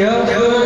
जब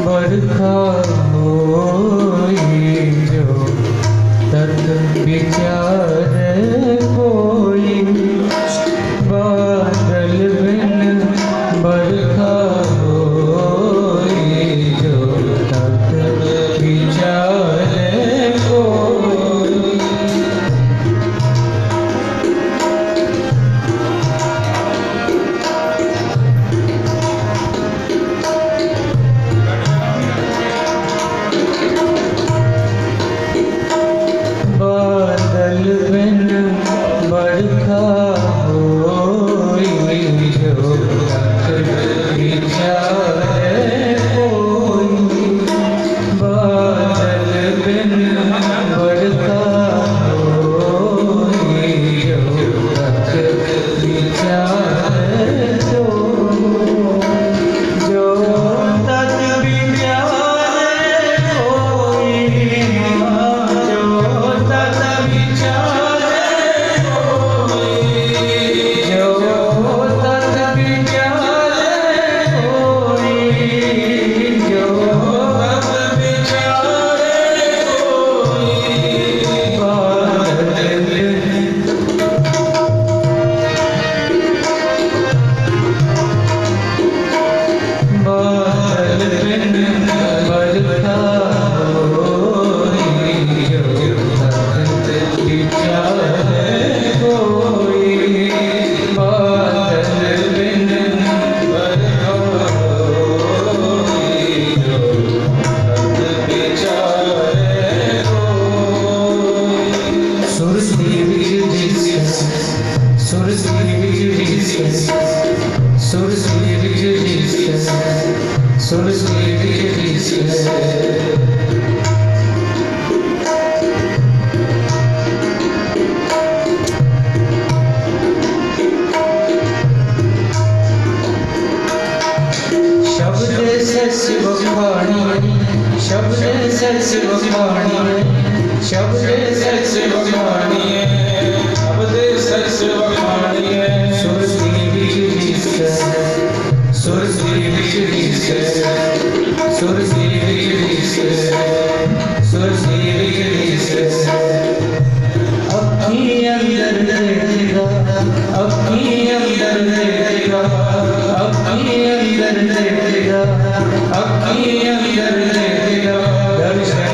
बरखा होई जो तत विचार कोई। बादल बिन बरखा होई जो तत विचार कोई। बादल बिन बरखा होई जो तत विचार कोई। बादल बिन बरखा होई जो तत विचार कोई। जो तत विचार कोई। जो तत विचार कोई। जो तत विचार कोई। जो तत विचार कोई। बादल बादल बिन बरखा होई जो तत विचार कोई। बादल बिन बरखा होई जो तत विचार कोई। सुरती बिजली सुरती बिजली सुरती बिजली सुरती बिजली शब्द सस्य बखानी शब्द सस्य बखानी शब्द सस्य बखानी शब्द सस्य बखानी सुरती बिजली सुरती बिजली सुरती बिजली सुरती बिजली। अपनी अंदर देगा अपनी अंदर देगा अपनी अंदर देगा अपनी अंदर देगा। दर्शन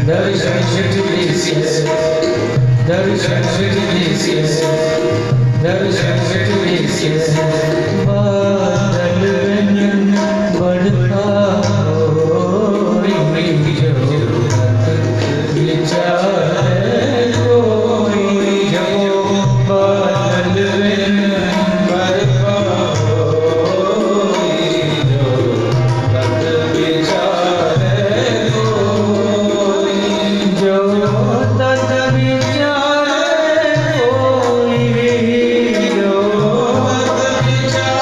दर्शन दर्शन दर्शन। बादल बिन बरखा होई जो तत विचार कोई। जो बादल बिन बरखा होई जो तत विचार कोई। जो तत विचार कोई। जो तत विचार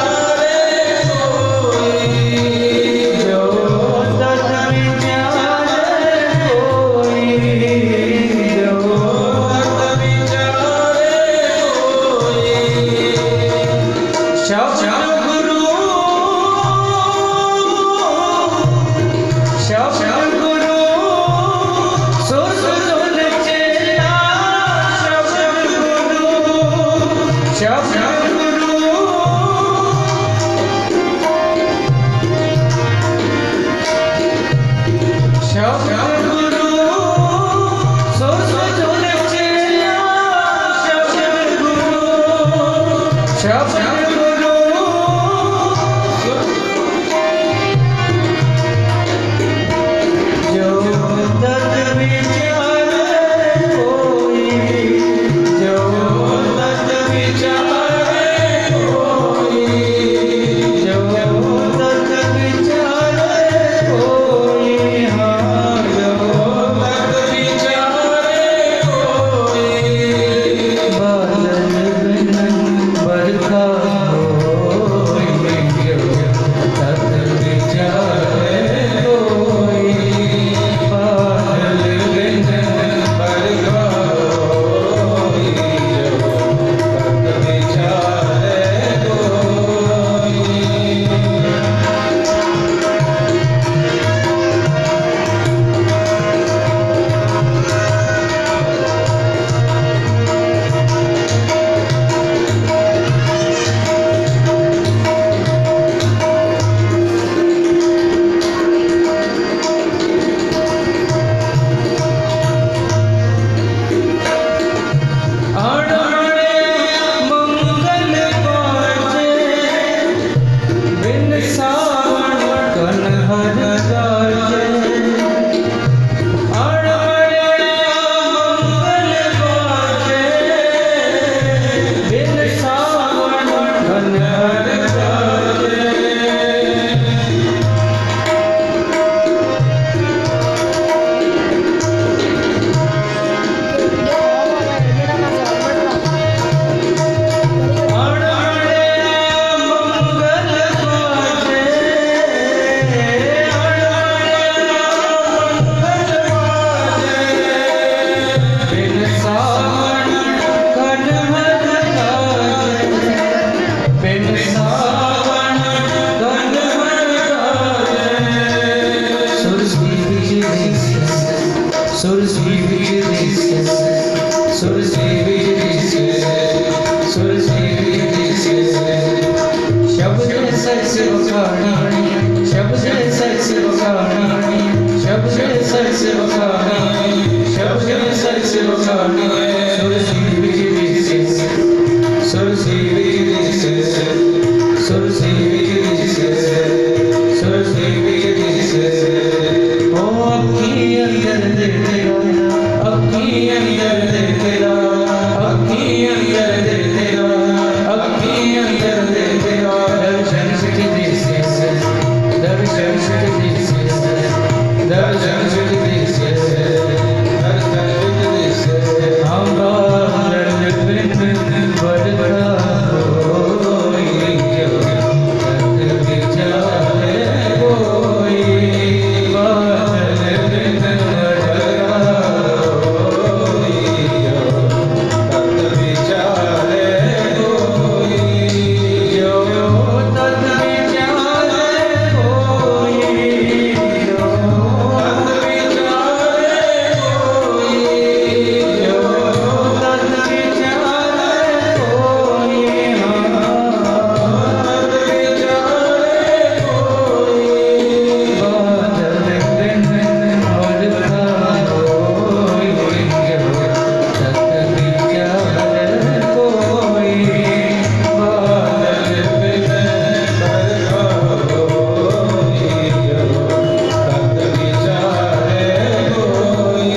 बखानी शब्द सच बखानी शब्द सच बखानी शब्द सच बखानी सुरसी बिजली से सुरसी बिजली से सुरसी बिजली से सुरसी बिजली से ओ अखी अंदर दे तेरा अखी अंदर दे तेरा अखी अंदर दे तेरा अखी अंदर दे तेरा दर्शन सिटी दर्शन सिटी दर्शन सिटी दर्शन सिटी हम दर्द बिन बरदा कोई दर्द बिचारे कोई दर्द बिन बरदा कोई दर्द बिचारे कोई जो दर्द बिचारे कोई जो दर्द बिचारे कोई जो दर्द बिचारे कोई दर्द बिचारे कोई बादल बिन बरदा कोई दर्द बिचारे कोई बादल बिन बरदा कोई दर्द बिचारे कोई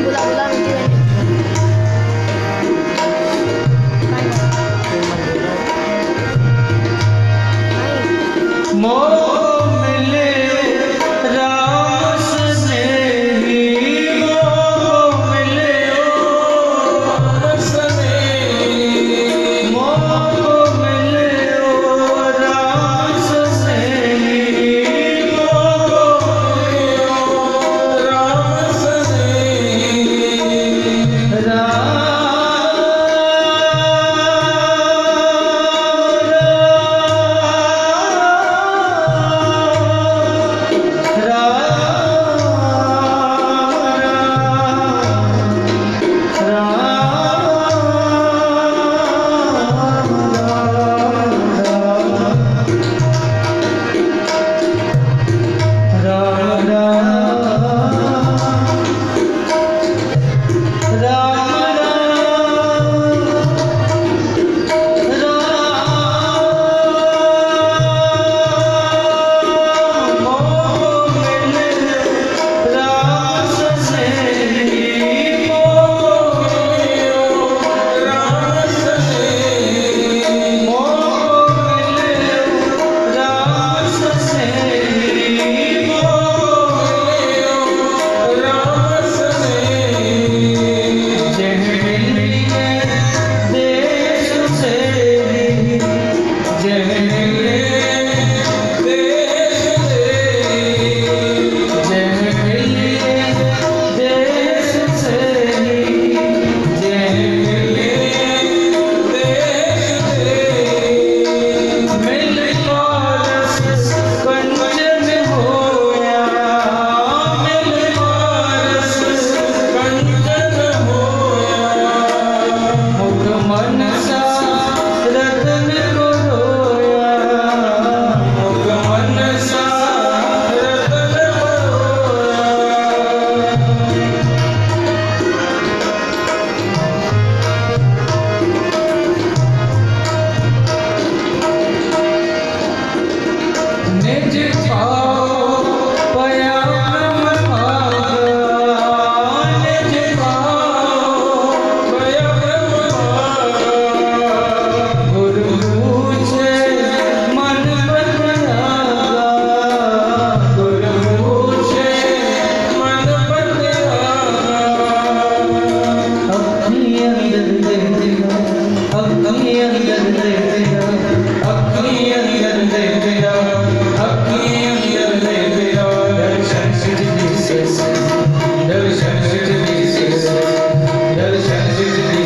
Bola-bola nanti kan. मोह मिले राम स्नेही मोह मिले राम स्नेही मोह मिले राम स्नेही मोह मिले राम स्नेही दर्शन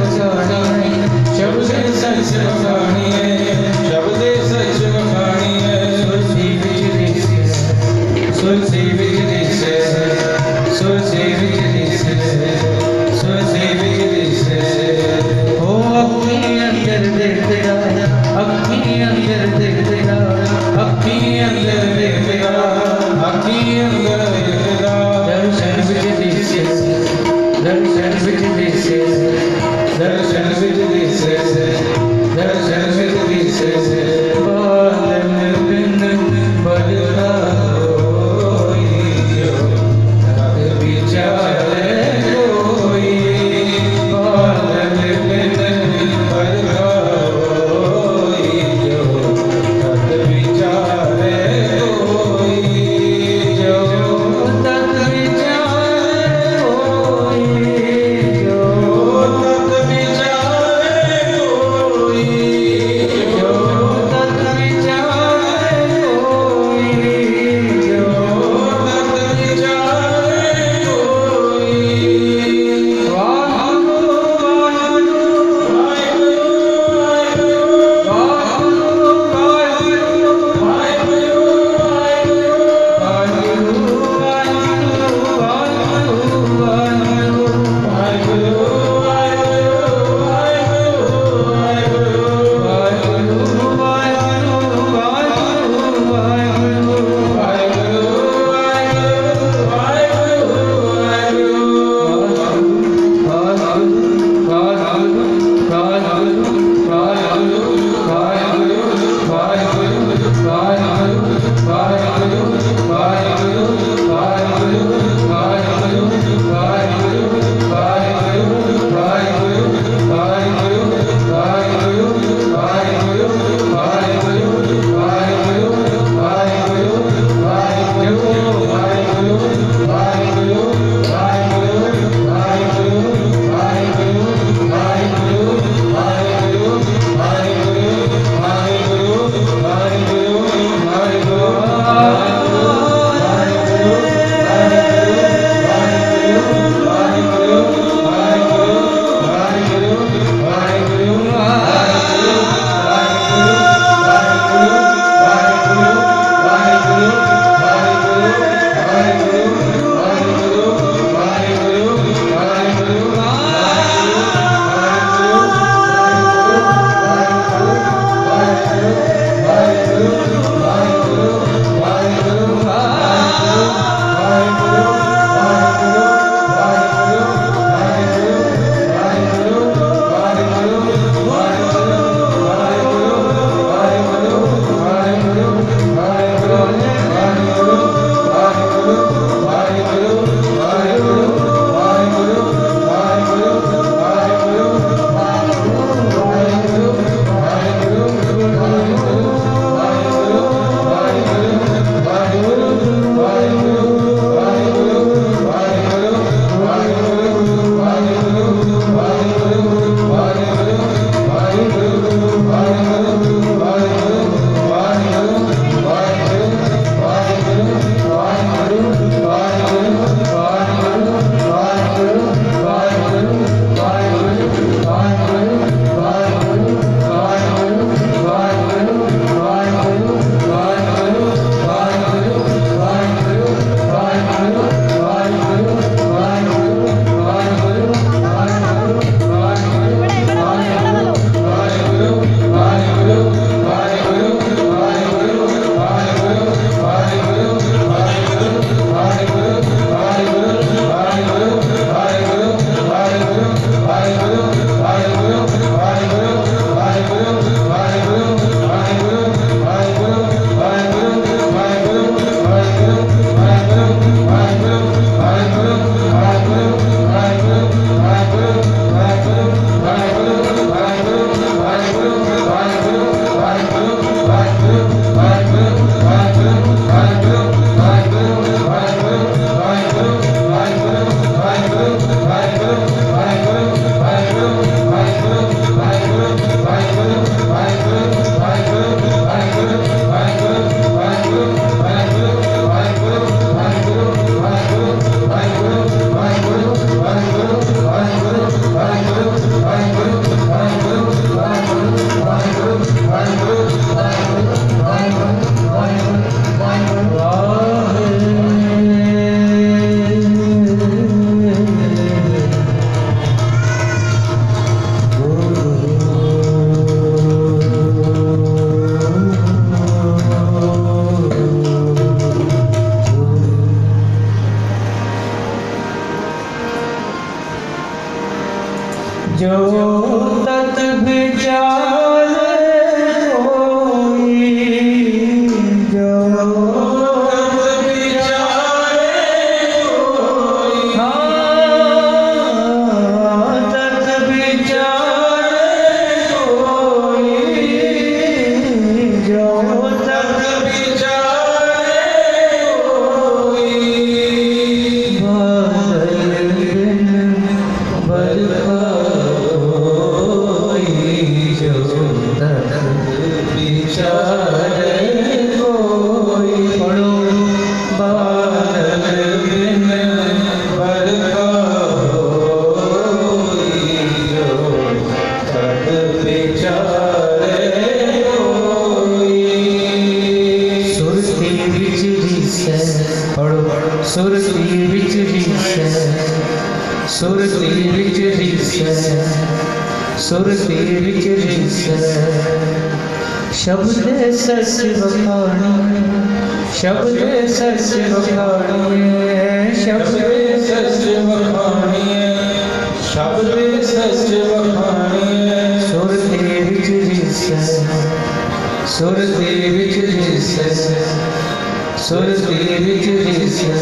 ਵਖਾਣੀ ਸ਼ਬਦ ਸੱਚ ਵਖਾਣੀਏ ਸ਼ਬਦ ਸੱਚ ਵਖਾਣੀਏ ਸੁਰਤੀ ਵਿੱਚ ਦਿਸੇ ਸੁਰਤੀ ਵਿੱਚ ਦਿਸੇ ਸੁਰਤੀ ਵਿੱਚ ਦਿਸੇ ਸੁਰਤੀ ਵਿੱਚ ਦਿਸੇ ਹੋ ਅੱਖੀ ਅੰਦਰ ਦੇਖਦਾ ਅੱਖੀ ਅੰਦਰ ਦੇਖਦਾ ਅੱਖੀ ਅੰਦਰ ਦੇਖਦਾ ਅੱਖੀ ਅੰਦਰ ਦੇਖਦਾ ਦਰਸ਼ਨ ਵਿੱਚ ਦਿਸੇ ਦਰਸ਼ਨ ਵਿੱਚ ਦਿਸੇ ਦਰਸ਼ਨ ਵਿੱਚ ਦਿਸੇ ਦਰਸ਼ਨ ਵਿੱਚ ਦਿਸੇ ਬਾਦਲ ਬਿਨ ਬਰਖਾ ਹੋਈ विचारे कोई जो सुरती विचरी से सुरती विचरी से सुरती विचरी से शब्द सच बखानी शब्द सच बखानी शब्द सच बखानी शब्द सच बखानी सुरती विचरी से सुरती विचरी से सुरती विचरी से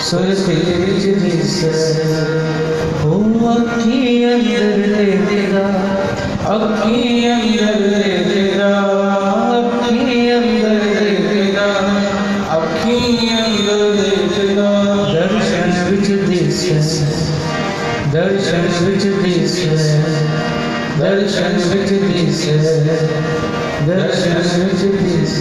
सुरती विचरी से हो अखी अंदर तेरा अखी अंदर तेरा अखी अंदर तेरा अखी अंदर तेरा दर्शन विच दिस दर्शन विच दिस दर्शन विच दिस दर्शन विच दिस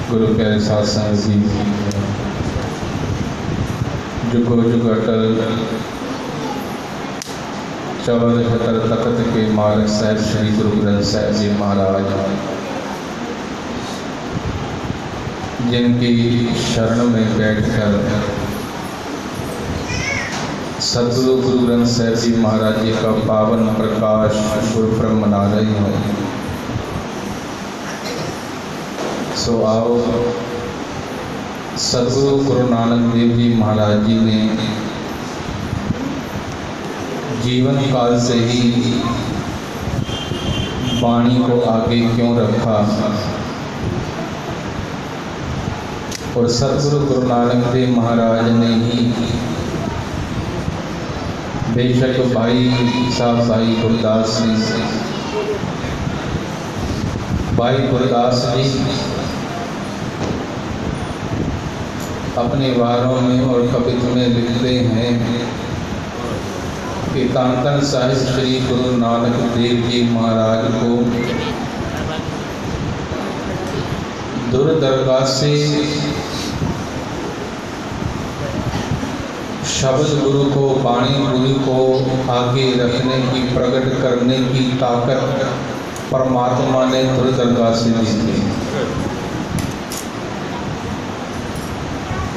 गुरु प्यारे साथ संग जी जुगो जुग अटल चौर छतर तख्त के मालिक साहब श्री गुरु ग्रंथ साहब जी महाराज जिनकी शरण में बैठकर सदगुरु गुरु ग्रंथ साहब जी महाराज जी का पावन प्रकाश गुरुपुरब मना रही हूँ। सो आओ सदगुरु गुरु नानक देव जी महाराज जी ने जीवन काल से ही वाणी को आगे क्यों रखा और सदगुरु गुरु नानक देव महाराज ने ही बेशक भाई साहब भाई गुरदास जी अपने वारों में और कवित्व में लिखते हैं कि कांतन साहिब श्री गुरु नानक देव जी महाराज को दुर्दरगाह से शब्द गुरु को वाणी गुरु को आगे रखने की प्रकट करने की ताकत परमात्मा ने दुर्दरगाह से दी थी।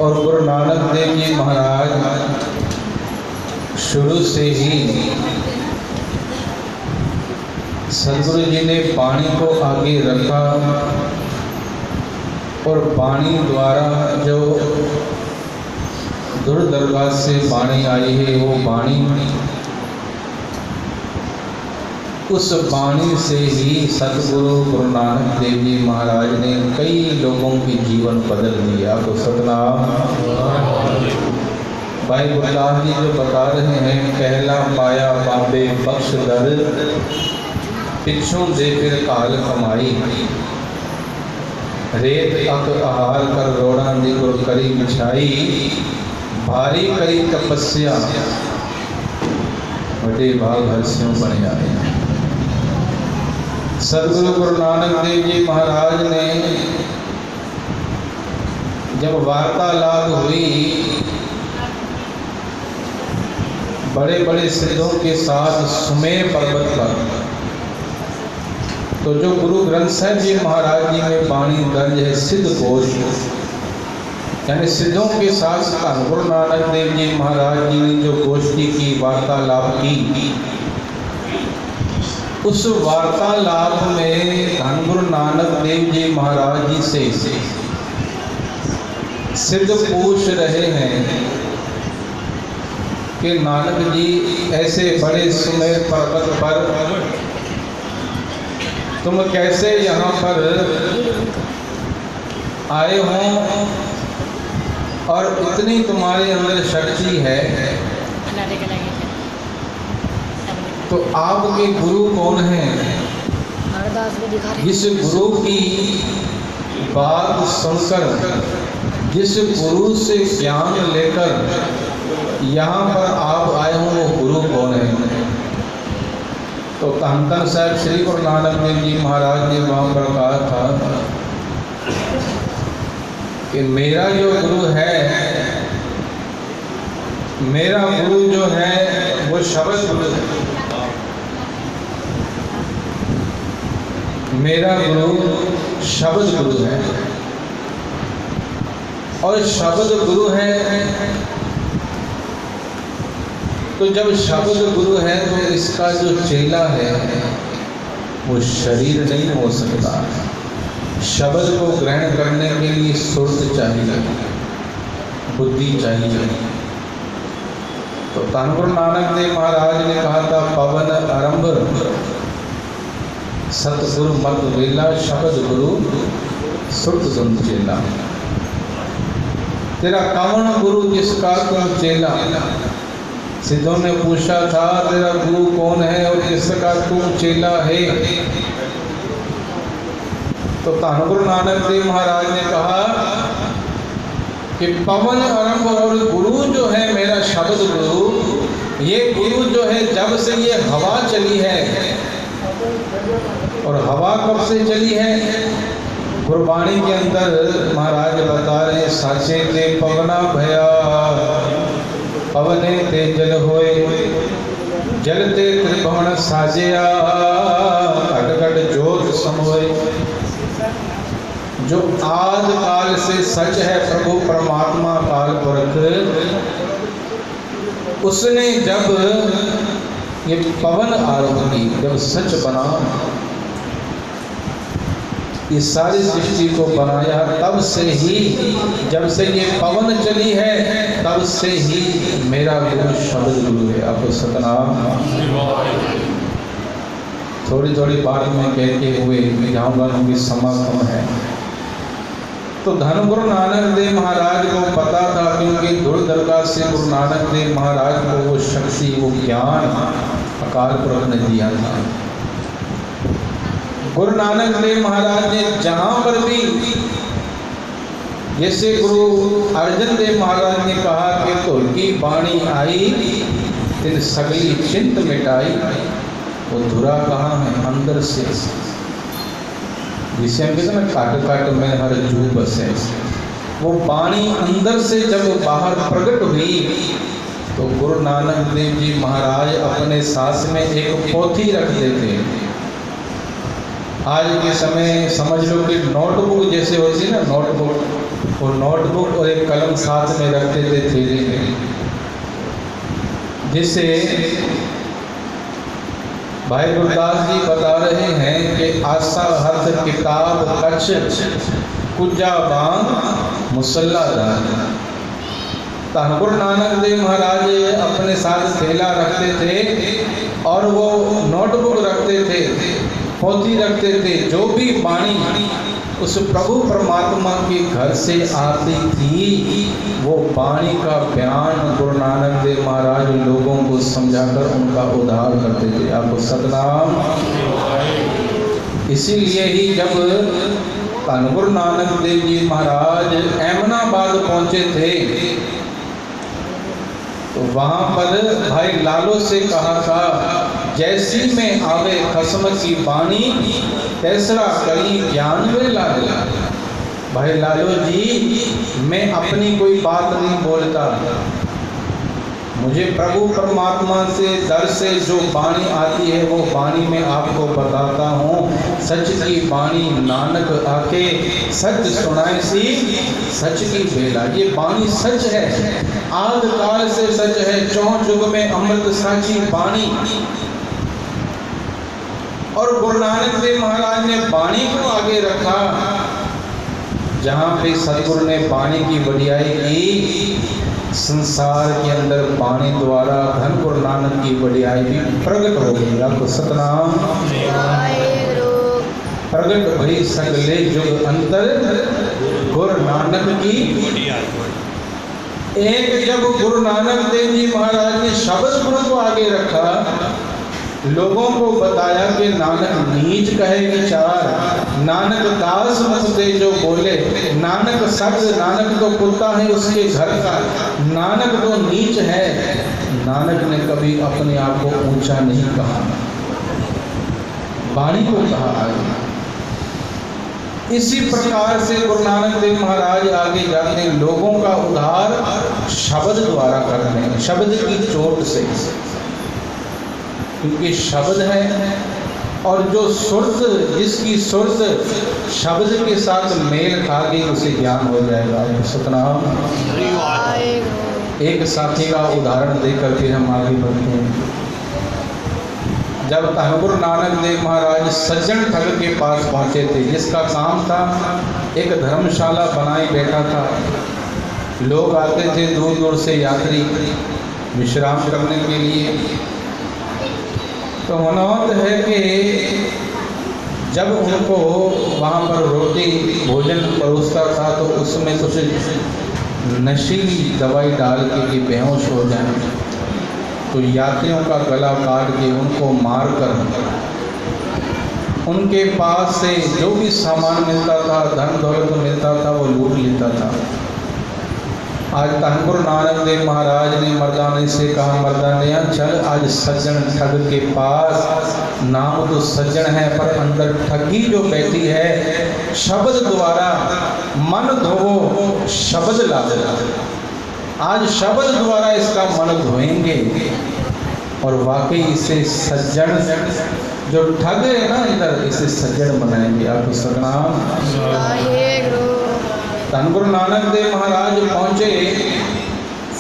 और गुरु नानक देव जी महाराज शुरू से ही सदगुरु जी ने वाणी को आगे रखा और वाणी द्वारा जो दूर दरगाह से वाणी आई है वो वाणी, उस वाणी से ही सतगुरु गुरु नानक देव जी महाराज ने कई लोगों के जीवन बदल दिया। तो सतनाम। भाई गुरदास जी जो बता रहे हैं, कहला पाया बाबे बख्श दर, पिछों दे फिर काल कमाई, रेत अक आहार कर रोड़ा दी गुर करी बिछाई, भारी करी तपस्या बड़े भाग हर्षियों बने आए। सदगुरु गुरु नानक देव जी महाराज ने जब वार्तालाप हुई बड़े बड़े सिद्धों के साथ सुमेर पर्वत पर, तो जो गुरु ग्रंथ साहिब जी महाराज जी में वाणी दर्ज है सिद्ध घोष, यानी सिद्धों के साथ गुरु नानक देव जी महाराज जी ने जो गोष्ठी की वार्तालाप की, उस वार्तालाप में धन गुरु नानक देव जी महाराज जी से सिद्ध पूछ रहे हैं कि नानक जी ऐसे बड़े सुमेर पर्वत पर तुम कैसे यहाँ पर आए हो और इतनी तुम्हारे अंदर शक्ति है, तो आपके गुरु कौन हैं? जिस गुरु की बात सुनकर, जिस गुरु से ज्ञान लेकर यहाँ पर आप आए हो, वो गुरु कौन है? तो धन धन साहब श्री गुरु नानक देव जी महाराज ने वहाँ पर कहा था कि मेरा जो गुरु है, मेरा गुरु जो है वो शब्द गुरु है। मेरा गुरु शब्द गुरु है, और शब्द गुरु है तो जब शब्द गुरु है तो इसका जो चेला है वो शरीर नहीं हो सकता। शब्द को ग्रहण करने के लिए सुरत चाहिए, बुद्धि चाहिए। तो धन गुरु नानक देव महाराज ने कहा था, पवन आरंभ सतगुरु मत वेला, शब्द गुरु सुरत सुन चेला। तेरा कौन गुरु जिसका तुम चेला? सिद्धों ने पूछा था तेरा गुरु कौन है और जिसका तुम चेला है? तो धन गुरु नानक देव महाराज ने कहा कि पवन आरंभ, और गुरु जो है मेरा शब्द गुरु, ये गुरु जो है जब से ये हवा चली है, और हवा कब से चली है? गुरबाणी के अंदर महाराज बता रहे, साचे ते पवना भया, पवने ते जल होए, जल ते त्रिभुवन साजिया, घट घट जोत समोए। जो आद काल से सच है प्रभु परमात्मा काल पुरख, उसने जब ये पवन आरंभ की, जब सच बना, ये सारी सृष्टि को बनाया, तब से ही, जब से ये पवन चली है, तब से ही मेरा गुरु शब्द गुरु है। आपको सतनाम। थोड़ी थोड़ी बात में कहते हुए जाऊंगा क्योंकि समय कम है। तो धन गुरु नानक देव महाराज को पता था, क्योंकि दूर दरगाह से गुरु नानक देव महाराज को वो शक्ति, वो ज्ञान अकाल पुरख ने दिया था। गुरु नानक देव महाराज ने जहाँ पर भी, जैसे गुरु अर्जन देव महाराज ने कहा कि तुलकी बाणी आई तिन सगली चिंत मिटाई, वो धुरा कहाँ है? अंदर से, जिसे हम कहते हैं ना, काट काट में हर जू बसे। वो बाणी अंदर से जब बाहर प्रकट हुई, तो गुरु नानक देव जी महाराज अपने साथ में एक पोथी रख देते। आज के समय समझ लो कि नोटबुक जैसे होती है ना, नोटबुक, वो नोटबुक और एक कलम साथ में रखते थे थैले में, जिससे भाई गुरदास जी बता रहे हैं कि आसा हथ किताब कच्छ कुजा बांग मुसल्लादार। धन गुरु नानक देव महाराज अपने साथ थैला रखते थे और वो नोटबुक रखते थे, पोथी रखते थे। जो भी वाणी उस प्रभु परमात्मा के घर से आती थी, वो वाणी का बयान गुरु नानक देव महाराज लोगों को समझाकर उनका उद्धार करते थे। आपको सतनाम। इसीलिए ही जब धन गुरु नानक देव जी महाराज अहमदाबाद पहुंचे थे, तो वहां पर भाई लालो से कहा था, जैसी में आवे खसम की बानी तैसरा करी ज्ञान वे लाला। भाई लालो जी, मैं अपनी कोई बात नहीं बोलता, मुझे प्रभु परमात्मा से दर से जो वाणी आती है वो वाणी मैं आपको बताता हूँ। सच की वाणी नानक आके सच सुनाए सी सच की बेला। ये वाणी सच है, आद काल से सच है, चौं युग में अमृत साची वाणी। और गुरु नानक देव महाराज ने वाणी को आगे रखा, जहाँ पे सतगुरु ने वाणी की बढ़ियाई की, संसार के अंदर वाणी द्वारा धन गुरु नानक की बढ़ियाई भी प्रकट हो गई। आपको सतनाम। प्रकट भई सगले जुग अंतर गुरु नानक की। एक जब गुरु नानक देव जी महाराज ने शब्द गुरु को आगे रखा, लोगों को बताया कि नानक नीच कहे विचार, नानक दास मुख दे जो बोले, नानक शब्द, नानक तो कुत्ता है उसके घर का, नानक तो नीच है। नानक ने कभी अपने आप को ऊंचा नहीं कहा, वाणी को कहा आगे। इसी प्रकार से गुरु नानक देव महाराज आगे जाते हैं, लोगों का उद्धार शब्द द्वारा करते हैं, शब्द की चोट से। क्योंकि शब्द है, और जो सुरत, जिसकी सुरत शब्द के साथ मेल खा गई उसे ज्ञान हो जाएगा। सतनाम। एक साथी का उदाहरण देकर फिर हम आगे बढ़ते हैं। जब धन गुरु नानक देव महाराज सज्जन ठग के पास पहुंचे थे, जिसका काम था एक धर्मशाला बनाए बैठा था, लोग आते थे दूर दूर से यात्री विश्राम करने के लिए। तो मनोहत है कि जब उनको वहाँ पर रोटी भोजन परोसता था, तो उसमें कुछ नशीली दवाई डाल के बेहोश हो जाए, तो यात्रियों का गला काट के उनको मार कर उनके पास से जो भी सामान मिलता था, धन दौलत मिलता था, वो लूट लेता था। आज धन गुरु नानक देव महाराज ने मर्दाने से कहा, मर्दानिया चल आज सज्जन ठग के पास, नाम तो सज्जन है पर अंदर ठगी जो बैठी है, शब्द द्वारा मन धोवो शब्द ला। आज शब्द द्वारा इसका मन धोएंगे, और वाकई इसे सज्जन जो ठग है ना इधर, इसे सज्जन बनाएंगे। आपको सतनाम। धन गुरु नानक देव महाराज पहुंचे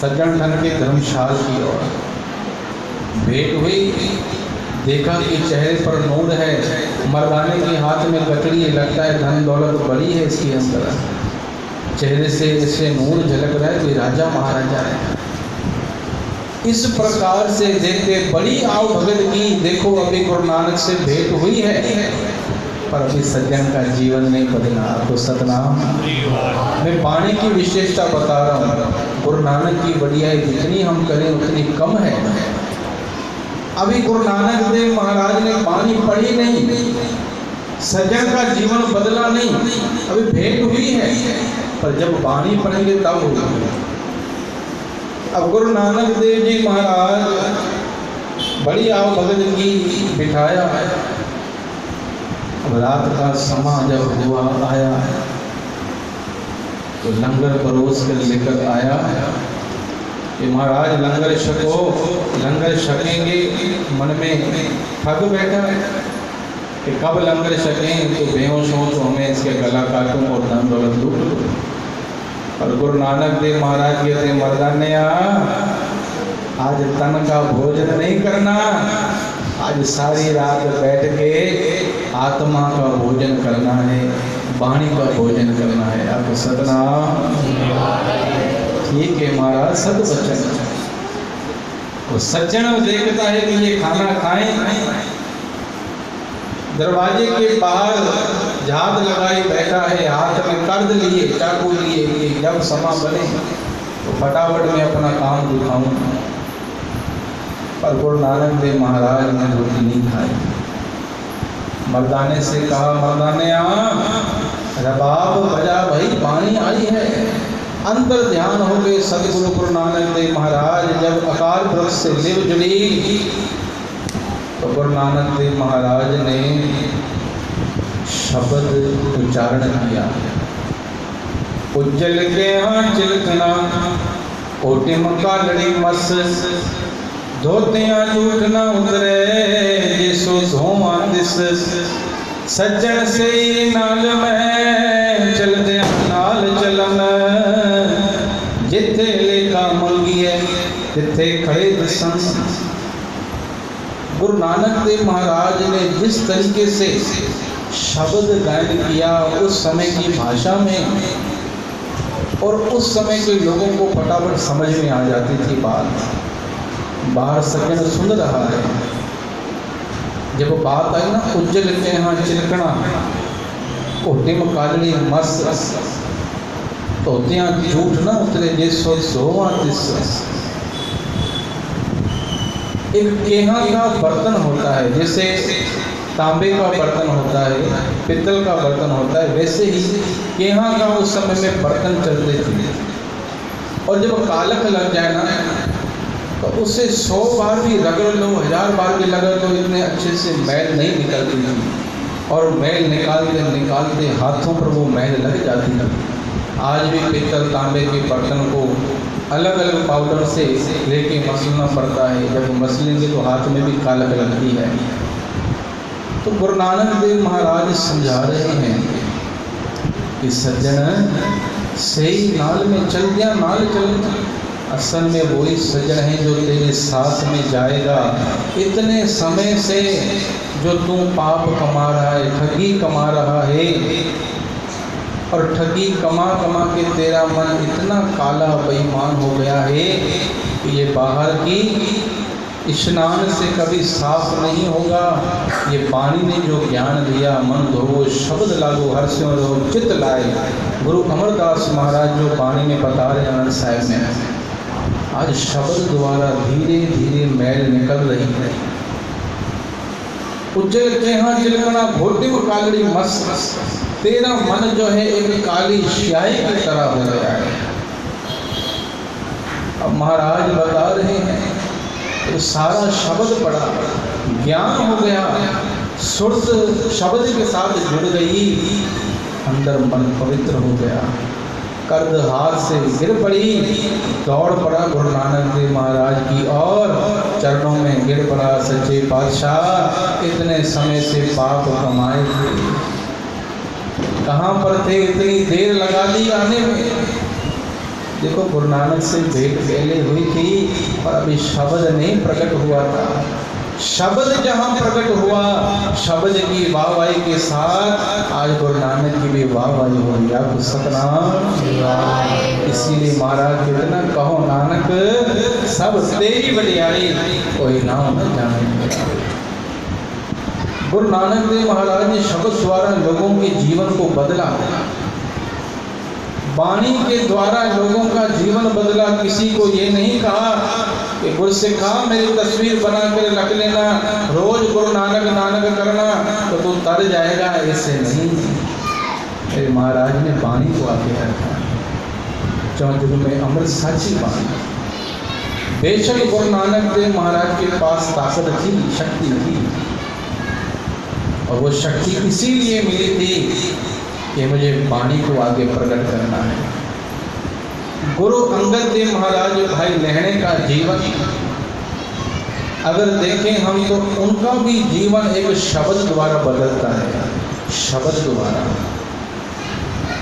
सज्जन ठग के धर्मशाल की ओर। भेंट हुई, देखा कि चेहरे पर नूर है, मर्दाने के हाथ में लकड़ी, लगता है धन दौलत बड़ी है इसके अंदर, चेहरे से ऐसे नूर झलक रहा है, कोई राजा महाराजा है। इस प्रकार से देखते बड़ी आओ भगत की, देखो अभी गुरु नानक से भेंट हुई है, पर अभी सज्जन का जीवन नहीं बदला। आपको सतनाम। मैं वाणी की विशेषता बता रहा हूँ, गुरु नानक की बढ़ियाई जितनी हम करें उतनी कम है। अभी गुरु नानक देव महाराज ने वाणी पढ़ी नहीं, सज्जन का जीवन बदला नहीं, अभी भेंट हुई है, पर जब वाणी पढ़ेंगे तब होगी। अब गुरु नानक देव जी महाराज बड़ी आओ भगत की बिठाया। अब रात का समा जब हुआ आया, तो लंगर परोस कर लेकर आया कि महाराज लंगर छको, लंगर छकेंगे। मन में ठग बैठा कि कब लंगर छकें, तो बेहोश हो तो हमें इसके गला काटूं और धन दौलत लूट। और गुरु नानक देव महाराज कहते मर्दाने आज तन का भोजन नहीं करना, आज सारी रात बैठ के आत्मा का भोजन करना है, वाणी का भोजन करना है। आपको सतनाम। ठीक है महाराज, सद वचन। वो सज्जन देखता है कि ये खाना खाएं, दरवाजे के बाहर झात लगाई बैठा है, हाथ में कर्द लिए, चाकू लिए, जब समा बने तो फटाफट में अपना काम दिखाऊं। पर गुरु नानक देव महाराज ने रोटी नहीं खाई। मर्दाने से कहा, मर्दाने रबाब बजा भाई, पानी आई है। अंतर ध्यान हो गए सदगुरु गुरु नानक देव महाराज। जब अकाल वृक्ष से लिव जुड़ी तो गुरु नानक देव महाराज ने शब्द उच्चारण किया। उज्जल के हाँ चिलकना, ओटिम का लड़ी मस, धोतियां झूठ न उतरे, जिसो धोवा दिस, सज्जन से नाल में चलदे नाल चलन, जिथे लेखा मंगिए तिथे खड़े दसन। गुरु नानक देव महाराज ने जिस तरीके से शब्द गायन किया उस समय की भाषा में, और उस समय के लोगों को फटाफट समझ में आ जाती थी बात। बाहर सज्जन सुन रहा है, जब बात आई ना उज्जल के यहाँ चिलकना, ओटिम कालड़ी मस, तोतियां झूठ ना उतरे, जिसो सोवा तिस। एक केहा का बर्तन होता है, जैसे तांबे का बर्तन होता है, पित्तल का बर्तन होता है, वैसे ही केहा का उस समय में बर्तन चलते थे। और जब कालक लग जाए ना तो उससे 100 बार भी रगड़ लो, 1000 बार भी रगड़ लो, इतने अच्छे से मैल नहीं निकलती थी। और मैल निकालते निकालते हाथों पर वो मैल लग जाती थी। आज भी पित्तल तांबे के बर्तन को अलग अलग पाउडर से लेके मसलना पड़ता है, जब मसलेंगे तो हाथ में भी कालक लगती है। तो गुरु नानक देव महाराज समझा रहे हैं कि सज्जन सही नाल में चल दिया, नाल चल, असल में वही सज्जन है जो तेरे साथ में जाएगा। इतने समय से जो तू पाप कमा रहा है, ठगी कमा रहा है, और ठगी कमा कमा के तेरा मन इतना काला बेईमान हो गया है कि ये बाहर की स्नान से कभी साफ नहीं होगा। ये पानी ने जो ज्ञान दिया, मन धोवो शब्द लागो हर्षों रहो चित्त लाए। गुरु अमरदास महाराज जो पानी में बता रहे आनंद साहिब में, आज शब्द द्वारा धीरे धीरे मैल निकल रही है। उज्जल के यहाँ चिलकना, घोटिम कालड़ी मस, तेरा मन जो है एक काली स्याही की तरह हो गया है। अब महाराज बता रहे हैं तो सारा शब्द पड़ा, ज्ञान हो गया, सुरत शब्द के साथ जुड़ गई, अंदर मन पवित्र हो गया। कर्द हाथ से गिर पड़ी, दौड़ पड़ा गुरु नानक देव महाराज की और चरणों में गिर पड़ा। सच्चे पातशाह, इतने समय से पाप कमाए थे, कहाँ पर थे, इतनी देर लगा दी आने में। देखो गुरु नानक से भेंट पहले हुई थी और अभी शब्द नहीं प्रकट हुआ था। शब्द जहाँ प्रकट हुआ, शब्द की वाहवाही के साथ आज गुरु नानक की भी वाहवाही हो रही। आपको सतनाम। इसीलिए महाराज कितना कहो नानक सब तेरी बड़ियाई, कोई नाम न जाने। गुरु नानक देव महाराज ने शब्द द्वारा लोगों के जीवन को बदला, वाणी के द्वारा लोगों का जीवन बदला। किसी को ये नहीं कहा कि गुरसिखा मेरी तस्वीर बना कर रख लेना, रोज गुरु नानक नानक करना तो तू तर जाएगा, ऐसे नहीं। मेरे महाराज ने वाणी को आगे रखा, चौजुग में अमृत साची वाणी। बेशक गुरु नानक देव महाराज के पास ताकत थी, शक्ति थी, और वो शक्ति इसीलिए मिली थी कि मुझे वाणी को आगे प्रकट करना है। गुरु अंगद देव महाराज भाई लहणे का जीवन अगर देखें हम तो उनका भी जीवन एक शब्द द्वारा बदलता है। शब्द द्वारा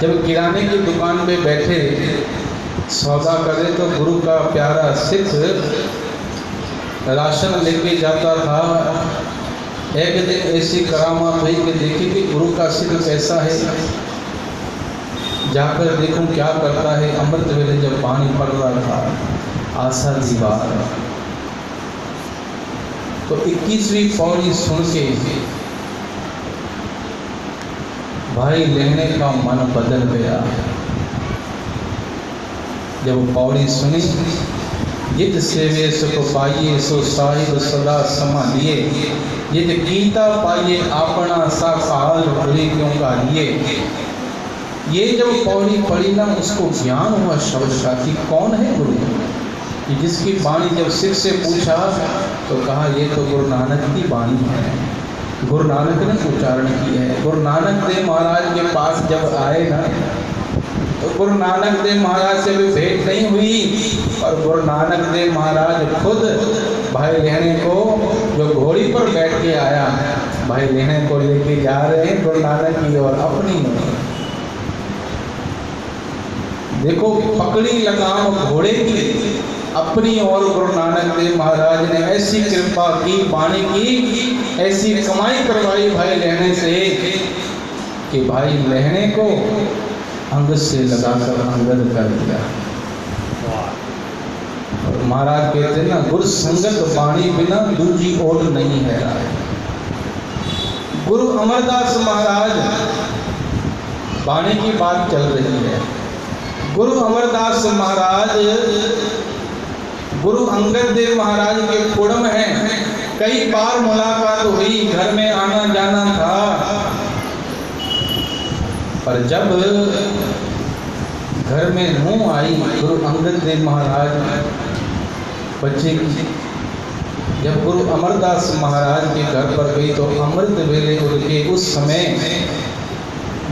जब किराने की दुकान पे बैठे सौदा करे तो गुरु का प्यारा सिख राशन लेके जाता था। एक दिन ऐसी करामात हुई कि देखी कि गुरु का सिख कैसा है, जाकर देखूं क्या करता है। अमृत वेले जब पानी पड़ रहा था आशा दीवार, तो 21वीं पौड़ी सुन के भाई लेने का मन बदल गया। जब पौड़ी सुनी, जित सेवे सुख पाइए सो साहिब सदा संभालिए, जित गीता पाइए अपना सा काल बुरी क्यों कालिए। ये जब पौड़ी पड़ी ना, उसको ज्ञान हुआ शब्द का कि कौन है गुरु। कि जिसकी वाणी जब सिख से पूछा तो कहा ये तो गुरु नानक की वाणी है, गुरु नानक ने उच्चारण की है। गुरु नानक देव महाराज के पास जब आए ना, तो गुरु नानक देव महाराज से भी भेंट नहीं हुई, और गुरु नानक देव महाराज खुद भाई लेने को, जो घोड़ी पर बैठ के आया, भाई लेने को लेके जा रहे हैं गुरु नानक की ओर अपनी। देखो पकड़ी लगाम घोड़े की अपनी ओर गुरु नानक देव महाराज ने ऐसी कृपा की, वाणी की, ऐसी कमाई करवाई भाई लेने से कि भाई लेने को अंग से लगाकर अंगद कर दिया। और महाराज कहते हैं ना, गुरु संगत वाणी बिना दूजी ओर नहीं है। गुरु अमरदास महाराज, वाणी की बात चल रही है। गुरु अमरदास महाराज गुरु अंगद देव महाराज के कुड़म हैं। कई बार मुलाकात हुई, घर में आना जाना था, पर जब घर में नूह आई गुरु अंगद देव महाराज बच्चे की, जब गुरु अमरदास महाराज के घर पर गई तो अमृत वेले उनके उस समय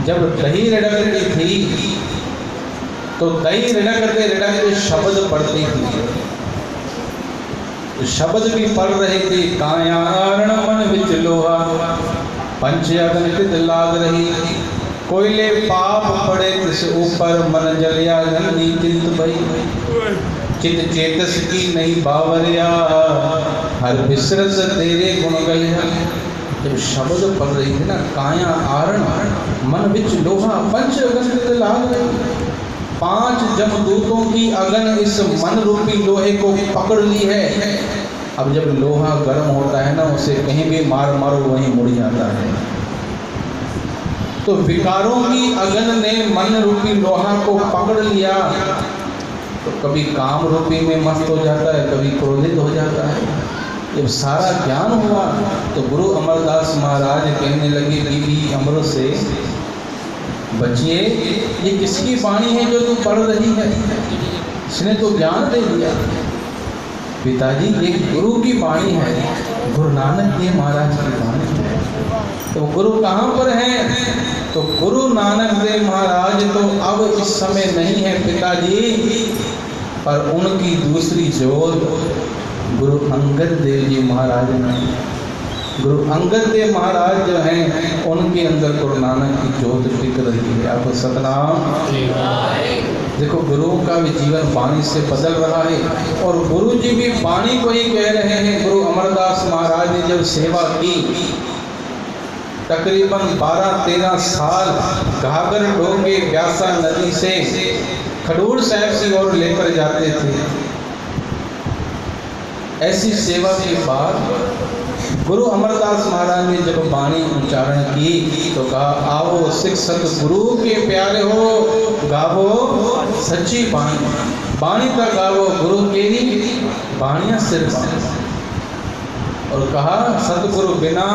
जब दही रिड़कती थी, तो दही रिड़कते रिड़कते शब्द पढ़ती थी। शब्द भी पढ़ रहे थे, काया आरण मन विच लोहा, पंच अग्नि तित लाग रही, कोयले पाप पड़े तिस ऊपर, मन जलिया गंदी चिंत भई, चित चेतस की नहीं बावरिया, हर विसरत तेरे गुण गलिया। जब शब्द पढ़ रही थी ना, काया आरण मन विच लोहा, पंच अग्नि तित लाग रही, 5 जमदूतों की अगन इस मन रूपी लोहे को पकड़ ली है। अब जब लोहा गर्म होता है ना, उसे कहीं भी मार मारो वहीं मुड़ जाता है। तो विकारों की अगन ने मन रूपी लोहा को पकड़ लिया, तो कभी काम रूपी में मस्त हो जाता है, कभी क्रोधित हो जाता है। जब सारा ज्ञान हुआ तो गुरु अमरदास महाराज कहने लगे, बीबी अमृत से बचिए, ये किसकी वाणी है जो तू पढ़ रही है, इसने तो ज्ञान दे दिया। पिताजी ये गुरु की वाणी है, गुरु नानक देव महाराज की वाणी है। तो गुरु कहाँ पर हैं? तो गुरु नानक देव महाराज तो अब इस समय नहीं है पिताजी, पर उनकी दूसरी जोत गुरु अंगद देव जी महाराज ने, गुरु अंगद देव महाराज जो हैं उनके अंदर गुरु नानक की जोत टिक रही है। आपको सतनाम। देखो गुरुओं का भी जीवन वाणी से बदल रहा है, और गुरु जी भी वाणी को ही कह रहे हैं। गुरु अमरदास महाराज ने जब सेवा की, तकरीबन 12-13 साल घाघर ढोके व्यासा नदी से खडूर साहब की ओर लेकर जाते थे। ऐसी सेवा के बाद गुरु अमरदास महाराज ने जब वाणी उच्चारण की तो कहा, आओ सिख सतगुरु के प्यारे हो, गावो सच्ची वाणी, वाणी का गावो गुरु के ही वाणियाँ सिर्फ। और कहा सतगुरु बिना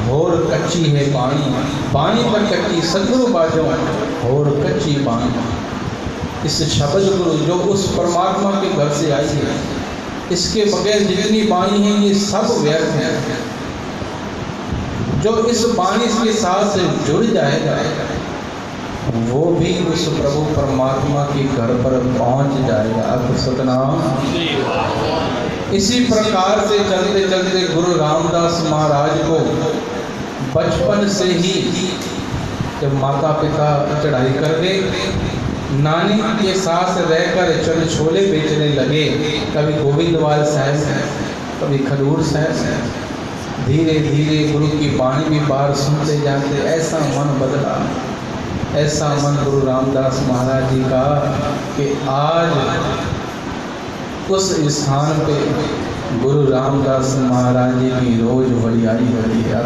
होर कच्ची है वाणी, वाणी पर कच्ची सतगुरु बाजो होर कच्ची वाणी। इस शब्द गुरु जो उस परमात्मा के घर से आई है, इसके बगैर जितनी वाणी है ये सब व्यर्थ है। जो इस वाणी के साथ जुड़ जाएगा वो भी उस प्रभु परमात्मा के घर पर पहुंच जाएगा। अब सतनाम। इसी प्रकार से चलते चलते गुरु रामदास महाराज को बचपन से ही जब माता पिता चढ़ाई कर गए, नानी के साथ रहकर चने छोले बेचने लगे, कभी गोविंदवाल साहब, कभी खडूर साहब। धीरे धीरे गुरु की वाणी भी बाहर सुनते जाते, ऐसा मन बदला, ऐसा मन गुरु रामदास महाराज जी का कि आज उस स्थान पे गुरु रामदास महाराज जी की रोज वडियाई हो रही है।